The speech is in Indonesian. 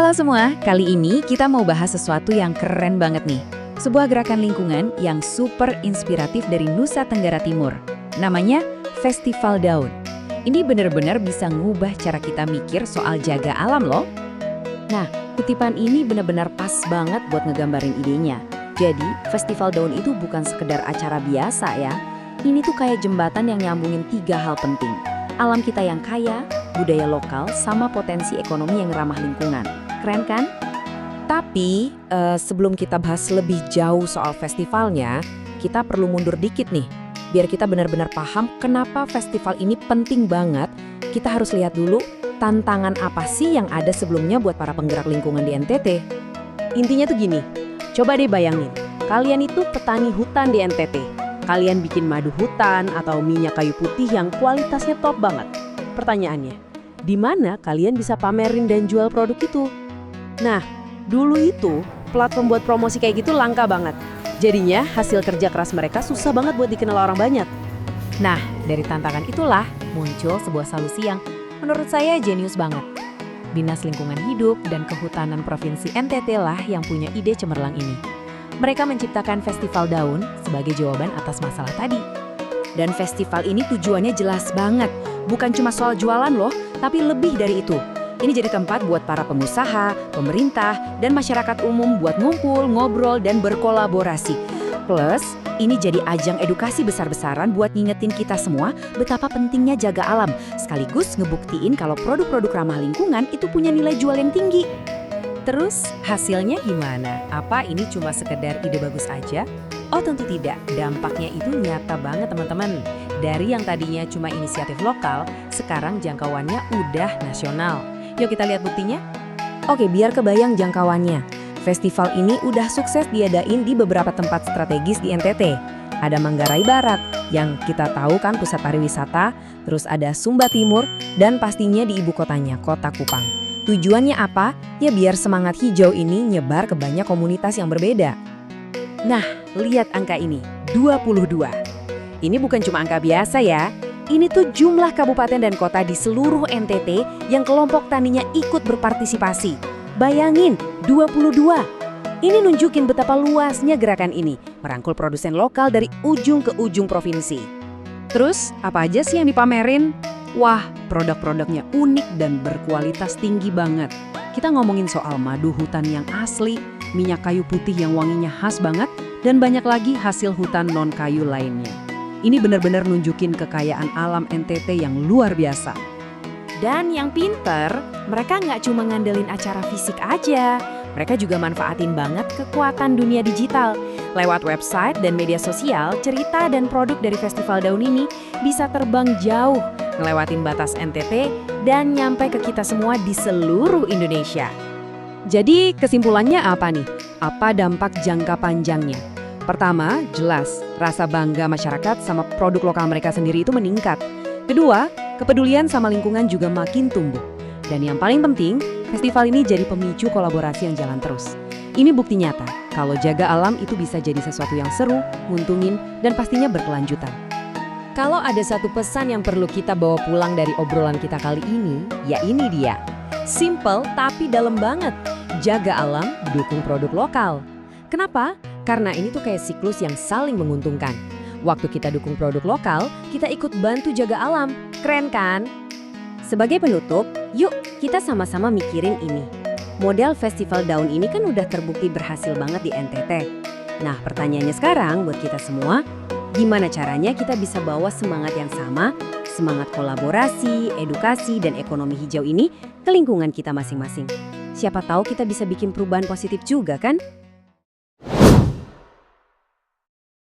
Halo semua, kali ini kita mau bahas sesuatu yang keren banget nih. Sebuah gerakan lingkungan yang super inspiratif dari Nusa Tenggara Timur. Namanya Festival Daun. Ini benar-benar bisa ngubah cara kita mikir soal jaga alam loh. Nah, kutipan ini benar-benar pas banget buat ngegambarin idenya. Jadi, Festival Daun itu bukan sekedar acara biasa ya. Ini tuh kayak jembatan yang nyambungin 3 hal penting. Alam kita yang kaya, budaya lokal, sama potensi ekonomi yang ramah lingkungan. Keren kan? Tapi sebelum kita bahas lebih jauh soal festivalnya, kita perlu mundur dikit nih. Biar kita benar-benar paham kenapa festival ini penting banget, kita harus lihat dulu tantangan apa sih yang ada sebelumnya buat para penggerak lingkungan di NTT. Intinya tuh gini, coba deh bayangin, kalian itu petani hutan di NTT. Kalian bikin madu hutan atau minyak kayu putih yang kualitasnya top banget. Pertanyaannya, di mana kalian bisa pamerin dan jual produk itu? Nah, dulu itu platform buat promosi kayak gitu langka banget. Jadinya hasil kerja keras mereka susah banget buat dikenal orang banyak. Nah, dari tantangan itulah muncul sebuah solusi yang menurut saya jenius banget. Dinas Lingkungan Hidup dan Kehutanan Provinsi NTT lah yang punya ide cemerlang ini. Mereka menciptakan Festival Daun sebagai jawaban atas masalah tadi. Dan festival ini tujuannya jelas banget. Bukan cuma soal jualan loh, tapi lebih dari itu. Ini jadi tempat buat para pengusaha, pemerintah, dan masyarakat umum buat ngumpul, ngobrol, dan berkolaborasi. Plus, ini jadi ajang edukasi besar-besaran buat ngingetin kita semua betapa pentingnya jaga alam, sekaligus ngebuktiin kalau produk-produk ramah lingkungan itu punya nilai jual yang tinggi. Terus, hasilnya gimana? Apa ini cuma sekedar ide bagus aja? Oh tentu tidak, dampaknya itu nyata banget teman-teman. Dari yang tadinya cuma inisiatif lokal, sekarang jangkauannya udah nasional. Yuk kita lihat buktinya. Oke, biar kebayang jangkauannya. Festival ini udah sukses diadain di beberapa tempat strategis di NTT. Ada Manggarai Barat, yang kita tahu kan pusat pariwisata, terus ada Sumba Timur, dan pastinya di ibu kotanya, Kota Kupang. Tujuannya apa? Ya biar semangat hijau ini nyebar ke banyak komunitas yang berbeda. Nah, lihat angka ini, 22. Ini bukan cuma angka biasa ya. Ini tuh jumlah kabupaten dan kota di seluruh NTT yang kelompok taninya ikut berpartisipasi. Bayangin, 22. Ini nunjukin betapa luasnya gerakan ini, merangkul produsen lokal dari ujung ke ujung provinsi. Terus, apa aja sih yang dipamerin? Wah, produk-produknya unik dan berkualitas tinggi banget. Kita ngomongin soal madu hutan yang asli, minyak kayu putih yang wanginya khas banget, dan banyak lagi hasil hutan non-kayu lainnya. Ini benar-benar nunjukin kekayaan alam NTT yang luar biasa. Dan yang pinter, mereka nggak cuma ngandelin acara fisik aja. Mereka juga manfaatin banget kekuatan dunia digital. Lewat website dan media sosial, cerita dan produk dari Festival Daun ini bisa terbang jauh, ngelewatin batas NTT, dan nyampe ke kita semua di seluruh Indonesia. Jadi kesimpulannya apa nih? Apa dampak jangka panjangnya? Pertama, jelas rasa bangga masyarakat sama produk lokal mereka sendiri itu meningkat. Kedua, kepedulian sama lingkungan juga makin tumbuh. Dan yang paling penting, festival ini jadi pemicu kolaborasi yang jalan terus. Ini bukti nyata kalau jaga alam itu bisa jadi sesuatu yang seru, nguntungin, dan pastinya berkelanjutan. Kalau ada satu pesan yang perlu kita bawa pulang dari obrolan kita kali ini, ya ini dia. Simple tapi dalam banget. Jaga alam, dukung produk lokal. Kenapa? Karena ini tuh kayak siklus yang saling menguntungkan. Waktu kita dukung produk lokal, kita ikut bantu jaga alam. Keren kan? Sebagai penutup, yuk kita sama-sama mikirin ini. Model Festival Daun ini kan udah terbukti berhasil banget di NTT. Nah, pertanyaannya sekarang buat kita semua, gimana caranya kita bisa bawa semangat yang sama, semangat kolaborasi, edukasi, dan ekonomi hijau ini ke lingkungan kita masing-masing? Siapa tahu kita bisa bikin perubahan positif juga kan?